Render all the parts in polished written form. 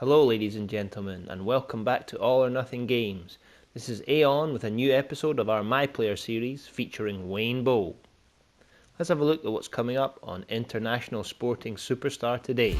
Hello ladies and gentlemen, and welcome back to All or Nothing Games. This is Aeon with a new episode of our My Player series featuring Wayne Bowe. Let's have a look at what's coming up on International Sporting Superstar today.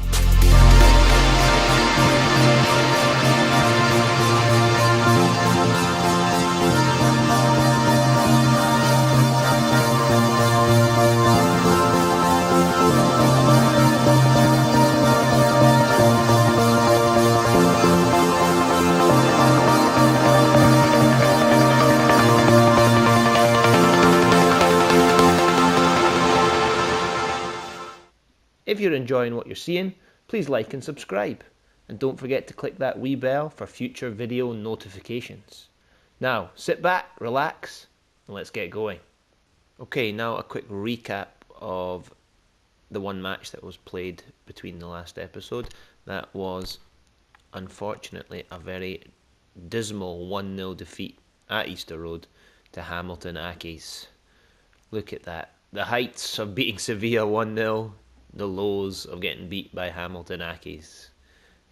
If you're enjoying what you're seeing, please like and subscribe. And don't forget to click that wee bell for future video notifications. Now, sit back, relax, and let's get going. Okay, now a quick recap of the one match that was played between the last episode. That was, unfortunately, a very dismal 1-0 defeat at Easter Road to Hamilton Accies. Look at that. The heights of beating Sevilla 1-0. The lows of getting beat by Hamilton Accies.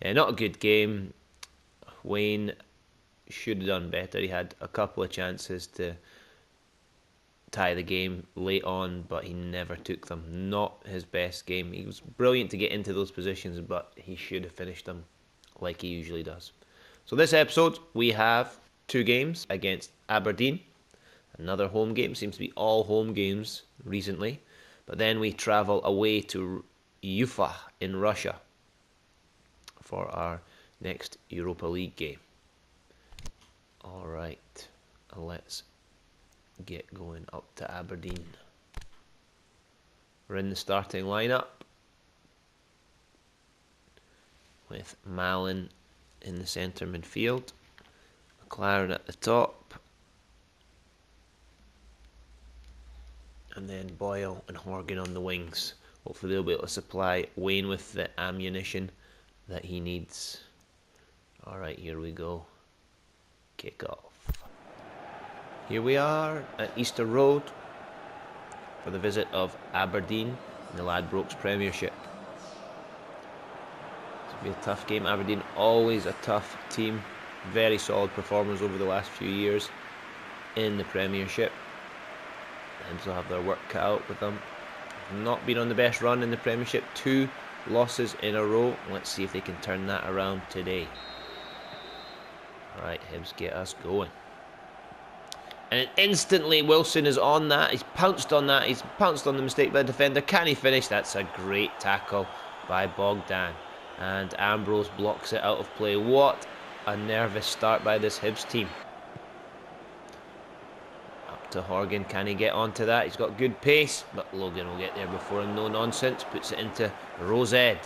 Yeah, not a good game. Wayne should have done better. He had a couple of chances to tie the game late on, but he never took them. Not his best game. He was brilliant to get into those positions, but he should have finished them like he usually does. So this episode, we have 2 games against Aberdeen. Another home game. Seems to be all home games recently. But then we travel away to Ufa in Russia for our next Europa League game. Alright, let's get going up to Aberdeen. We're in the starting lineup with Malin in the centre midfield, McLaren at the top, and then Bowe and Horgan on the wings. Hopefully they'll be able to supply Wayne with the ammunition that he needs. Alright, here we go. Kick off. Here we are at Easter Road for the visit of Aberdeen in the Ladbrokes Premiership. It's going to be a tough game. Aberdeen, always a tough team. Very solid performers over the last few years in the Premiership. And so have their work cut out with them. Not been on the best run in the Premiership. 2 losses in a row. Let's see if they can turn that around today. Alright, Hibs, get us going. And instantly Wilson is on that. He's pounced on that. He's pounced on the mistake by the defender. Can he finish? That's a great tackle by Bogdan. And Ambrose blocks it out of play. What a nervous start by this Hibs team. To Horgan, can he get onto that? He's got good pace, but Logan will get there before him. No nonsense, puts it into Rosed. The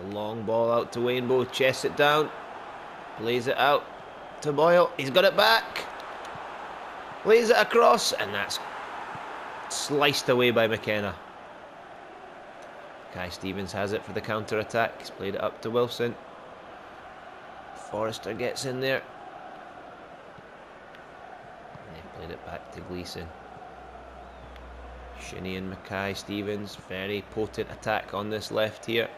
long ball out to Wayne Bowe, chests it down, plays it out to Boyle. He's got it back, lays it across, and that's sliced away by McKenna. Kai Stevens has it for the counter attack. He's played it up to Wilson. Forrester gets in there. Played it back to Gleeson. Shinnie and Mackay Stevens, very potent attack on this left here.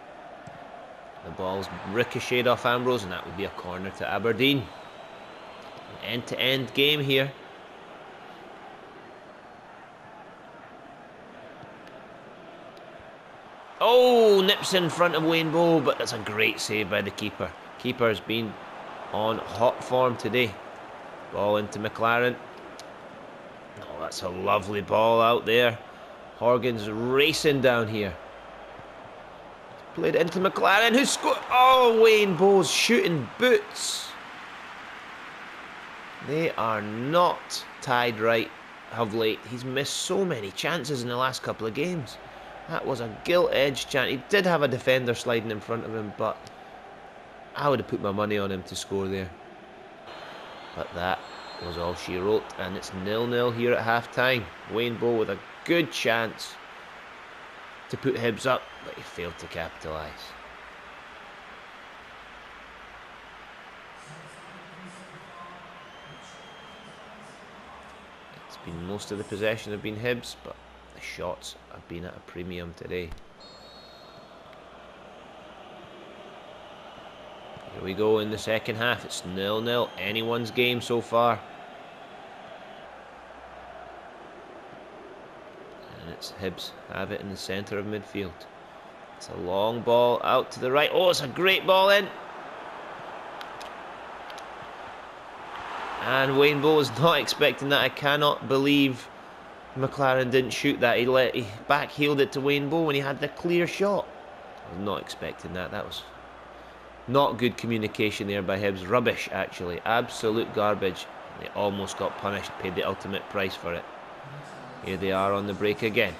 The ball's ricocheted off Ambrose, and that would be a corner to Aberdeen. An end-to-end game here. Oh, nips in front of Wayne Bowe, but that's a great save by the keeper. Keeper's been on hot form today. Ball into McLaren. Oh, that's a lovely ball out there. Horgan's racing down here. Played into McLaren, who scored. Oh, Wayne Bowe's shooting boots. They are not tied right of late. He's missed so many chances in the last couple of games. That was a gilt-edged chance. He did have a defender sliding in front of him, but I would have put my money on him to score there. But that was all she wrote, and it's 0-0 here at half-time. Wayne Bowe with a good chance to put Hibs up, but he failed to capitalise. It's been most of the possession have been Hibs, but the shots have been at a premium today. we go in the second half. It's 0-0. Anyone's game so far. And it's Hibs have it in the centre of midfield. It's a long ball out to the right. Oh, it's a great ball in. And Wayne Bowe was not expecting that. I cannot believe McLaren didn't shoot that. He backheeled it to Wayne Bowe when he had the clear shot. I was not expecting that. That was not good communication there by Hibs. Rubbish, actually. Absolute garbage. They almost got punished. Paid the ultimate price for it. Here they are on the break again.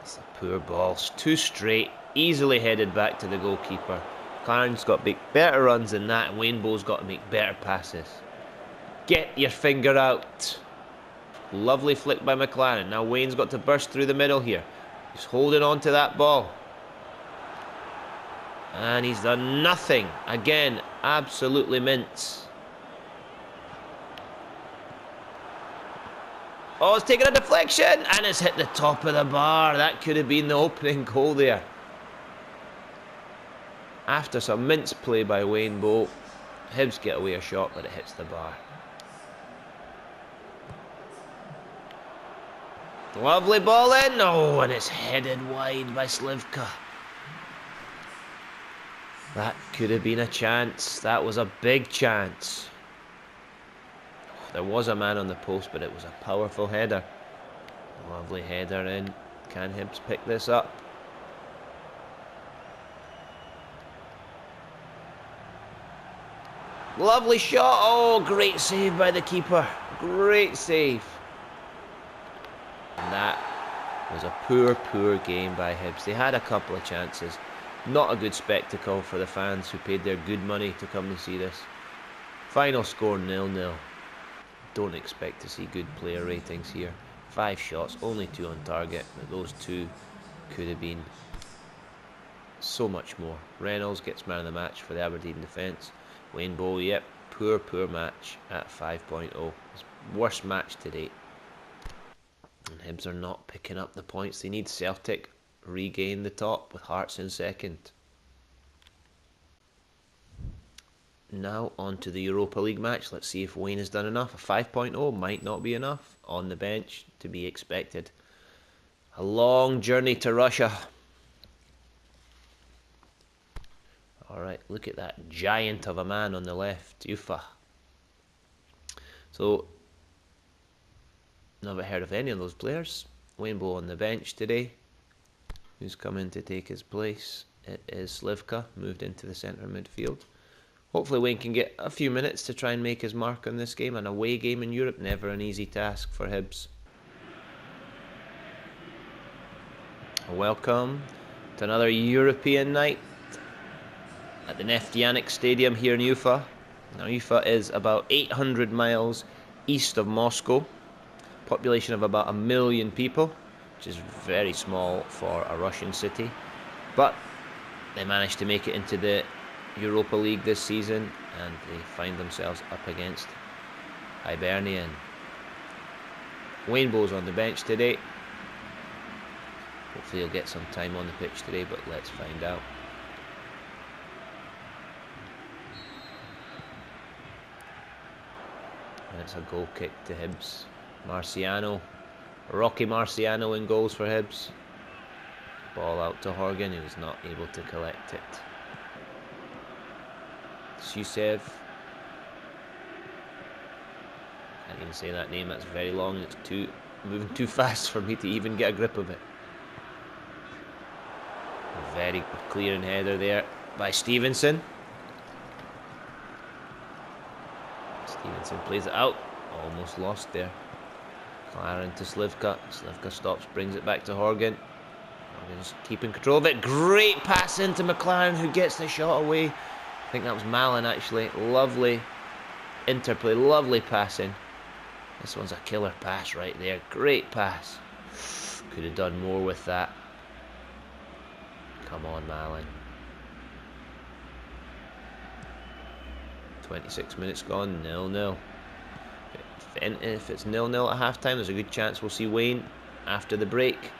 It's a poor ball. Too straight. Easily headed back to the goalkeeper. McLaren's got to make better runs than that, and Wayne Bowe's got to make better passes. Get your finger out. Lovely flick by McLaren. Now Wayne's got to burst through the middle here. He's holding on to that ball. And he's done nothing. Again, absolutely mince. Oh, it's taken a deflection, and it's hit the top of the bar. That could have been the opening goal there. After some mince play by Wayne Bowe, Hibs get away a shot, but it hits the bar. Lovely ball in. Oh, and it's headed wide by Slivka. That could have been a chance. That was a big chance. There was a man on the post, but it was a powerful header. Lovely header in. Can Hibs pick this up? Lovely shot. Oh, great save by the keeper. Great save. And that was a poor game by Hibs. They had a couple of chances. Not a good spectacle for the fans who paid their good money to come and see this. Final score 0-0. Don't expect to see good player ratings here. 5 shots, only 2 on target, but those 2 could have been so much more. Reynolds gets man of the match for the Aberdeen defence. Wayne Bowe, yep, poor match at 5.0. His worst match to date. And Hibs are not picking up the points. They need Celtic regain the top with Hearts in second. Now on to the Europa League match. Let's see if Wayne has done enough. A 5.0 might not be enough. On the bench, to be expected. A long journey to Russia. Alright, look at that giant of a man on the left, Ufa. So, never heard of any of those players. Wayne Bowe on the bench today. Who's come in to take his place? It is Slivka, moved into the centre midfield. Hopefully Wayne can get a few minutes to try and make his mark on this game. An away game in Europe, never an easy task for Hibs. Welcome to another European night at the Neftyanik Stadium here in Ufa. Now Ufa is about 800 miles east of Moscow. Population of about 1 million people, which is very small for a Russian city. But they managed to make it into the Europa League this season, and they find themselves up against Hibernian. Wayne Bowe's on the bench today. Hopefully he'll get some time on the pitch today, but let's find out. And it's a goal kick to Hibs. Marciano, Rocky Marciano in goals for Hibs. Ball out to Horgan, who was not able to collect it. Susev. Can't even say that name, that's very long. It's moving too fast for me to even get a grip of it. A very clear and header there by Stevenson. Stevenson plays it out. Almost lost there. McLaren to Slivka. Slivka stops, brings it back to Horgan. Horgan's keeping control of it. Great pass into McLaren, who gets the shot away. I think that was Malin actually. Lovely interplay, lovely passing. This one's a killer pass right there. Great pass. Could have done more with that. Come on, Malin. 26 minutes gone, 0-0. If it's 0-0 at half-time, there's a good chance we'll see Wayne after the break.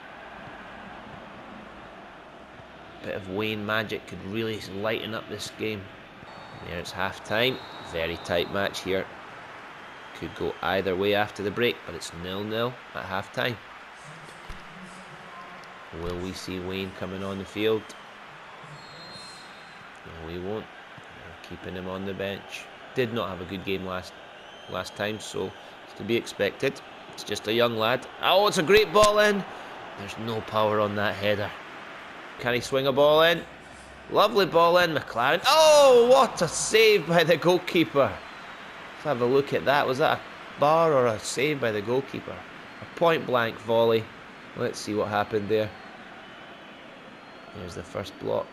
bit of Wayne magic could really lighten up this game. There it's half time. Very tight match here. Could go either way after the break, but it's 0-0 at half time. Will we see Wayne coming on the field? No, we won't. We're keeping him on the bench. Did not have a good game last time, so it's to be expected. It's just a young lad. Oh, it's a great ball in. There's no power on that header. Can he swing a ball in? Lovely ball in, McLaren. Oh, what a save by the goalkeeper. Let's have a look at that. Was that a bar or a save by the goalkeeper? A point blank volley. Let's see what happened there. There's the first block.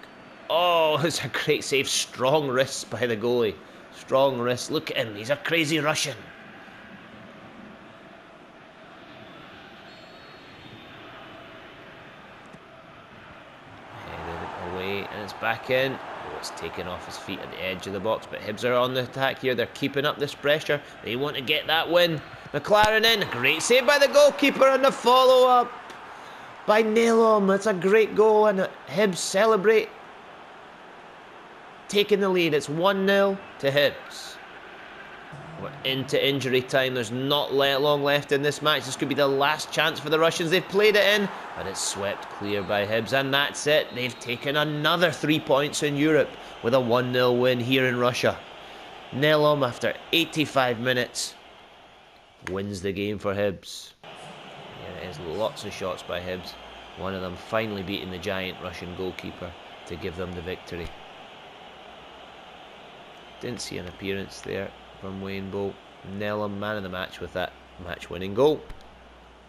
Oh, it's a great save. Strong wrists by the goalie. Strong wrists. Look at him. He's a crazy Russian. Headed away, and it's back in. Oh, it's taken off his feet at the edge of the box, but Hibs are on the attack here. They're keeping up this pressure. They want to get that win. McLaren in. Great save by the goalkeeper, and the follow-up by Neil Lennon. It's a great goal, and Hibs celebrate. Taking the lead. It's 1-0 to Hibs. We're into injury time. There's not long left in this match. This could be the last chance for the Russians. They've played it in, but it's swept clear by Hibs, and that's it. They've taken another 3 points in Europe with a 1-0 win here in Russia. Neil Lennon, after 85 minutes, wins the game for Hibs. Yeah, there's lots of shots by Hibs. One of them finally beating the giant Russian goalkeeper to give them the victory. Didn't see an appearance there from Wayne Bowe. Neil Lennon, man of the match with that match-winning goal.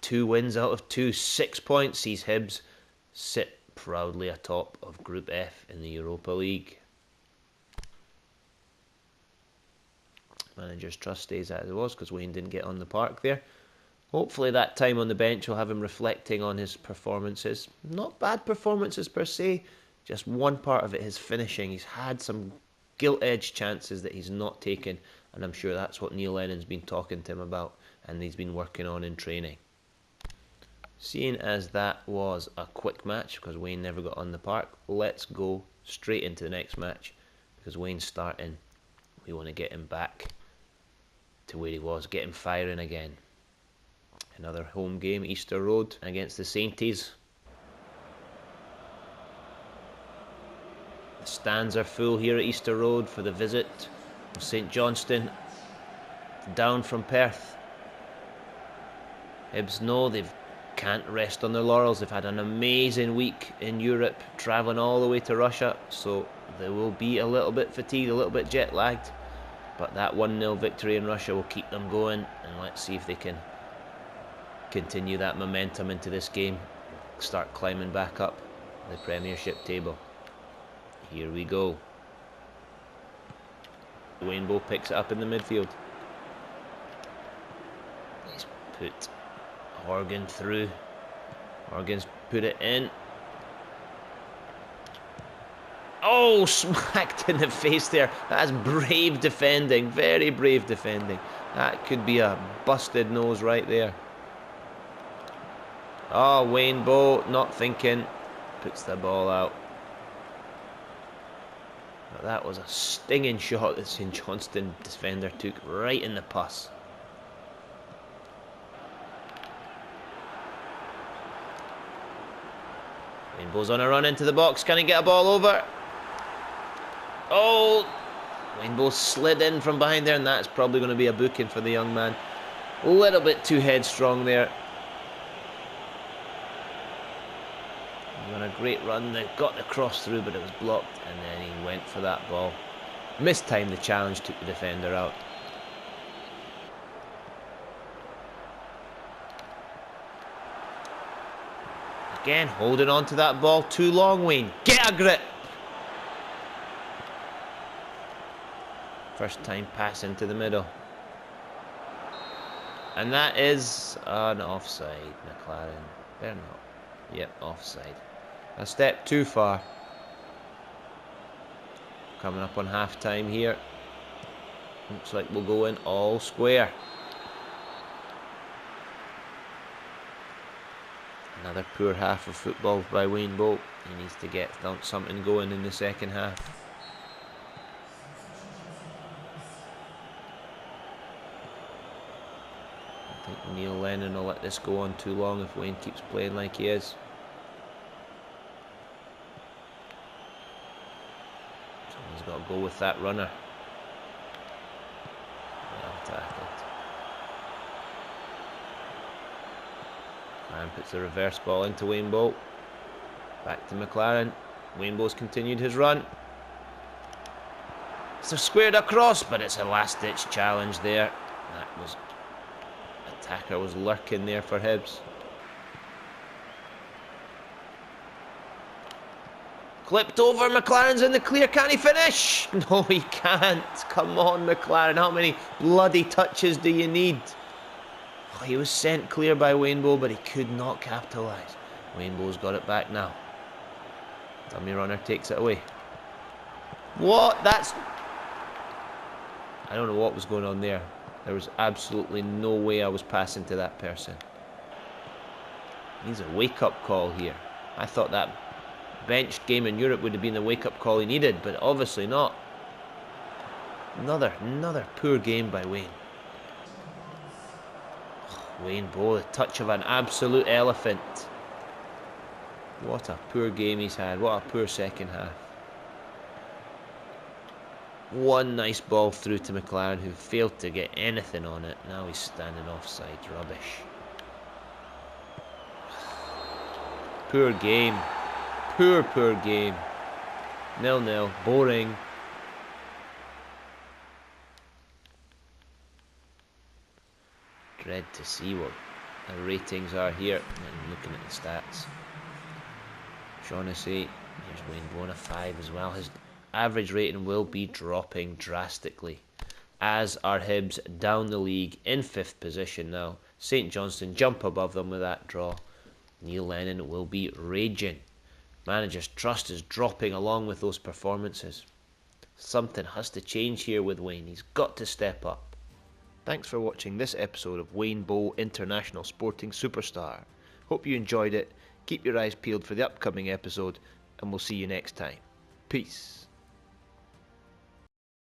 2 wins out of 2, 6 points sees Hibs sit proudly atop of Group F in the Europa League. Manager's trust stays as it was because Wayne didn't get on the park there. Hopefully that time on the bench will have him reflecting on his performances. Not bad performances per se, just one part of it, his finishing. He's had some gilt-edged chances that he's not taken, and I'm sure that's what Neil Lennon's been talking to him about and he's been working on in training. Seeing as that was a quick match because Wayne never got on the park, let's go straight into the next match because Wayne's starting. We want to get him back to where he was, get him firing again. Another home game, Easter Road against the Sainties. The stands are full here at Easter Road for the visit of St Johnstone down from Perth. Hibs know they can't rest on their laurels. They've had an amazing week in Europe, travelling all the way to Russia, so they will be a little bit fatigued, a little bit jet lagged, but that 1-0 victory in Russia will keep them going, and let's see if they can continue that momentum into this game, start climbing back up the Premiership table. Here we go. Wayne Bowe picks it up in the midfield. He's put Horgan through. Horgan's put it in. Oh, smacked in the face there. That's brave defending. Very brave defending. That could be a busted nose right there. Oh, Wayne Bowe not thinking. Puts the ball out. But that was a stinging shot that St Johnstone defender took right in the pus. Wayne Bowe's on a run into the box. Can he get a ball over? Oh! Wayne Bowe slid in from behind there, and that's probably going to be a booking for the young man. A little bit too headstrong there. He's on a great run. They got the cross through, but it was blocked, and then he went for that ball. Mistimed the challenge, took the defender out. Again, holding on to that ball too long, Wayne. Get a grip! First time pass into the middle. And that is an offside, McLaren. They're not. Yep, offside. A step too far. Coming up on half time here. Looks like we'll go in all square. Another poor half of football by Wayne Bowe. He needs to get something going in the second half. I think Neil Lennon will let this go on too long if Wayne keeps playing like he is. Someone's got to go with that runner. Well tackled. And puts the reverse ball into Wayne Bowe. Back to McLaren. Wayne Bowe's continued his run. It's a squared across, but it's a last-ditch challenge there. That was... attacker was lurking there for Hibs. Clipped over, McLaren's in the clear. Can he finish? No, he can't. Come on, McLaren. How many bloody touches do you need? Oh, he was sent clear by Wayne Bowe, but he could not capitalise. Wayne Bowe's got it back now. Dummy runner takes it away. What? That's... I don't know what was going on there. There was absolutely no way I was passing to that person. Needs a wake-up call here. I thought that benched game in Europe would have been the wake-up call he needed, but obviously not. Another poor game by Wayne. Wayne Bowe, the touch of an absolute elephant. What a poor game he's had. What a poor second half. One nice ball through to McLaren, who failed to get anything on it. Now he's standing offside. Rubbish. Poor game. Poor game. 0-0. Boring. Dread to see what the ratings are here. I'm looking at the stats. Shaughnessy. Here's Wayne Bowe, a 5 as well. His average rating will be dropping drastically, as are Hibs down the league in 5th position now. St Johnstone jump above them with that draw. Neil Lennon will be raging. Manager's trust is dropping along with those performances. Something has to change here with Wayne. He's got to step up. Thanks for watching this episode of Wayne Bowe International Sporting Superstar. Hope you enjoyed it. Keep your eyes peeled for the upcoming episode, and we'll see you next time. Peace.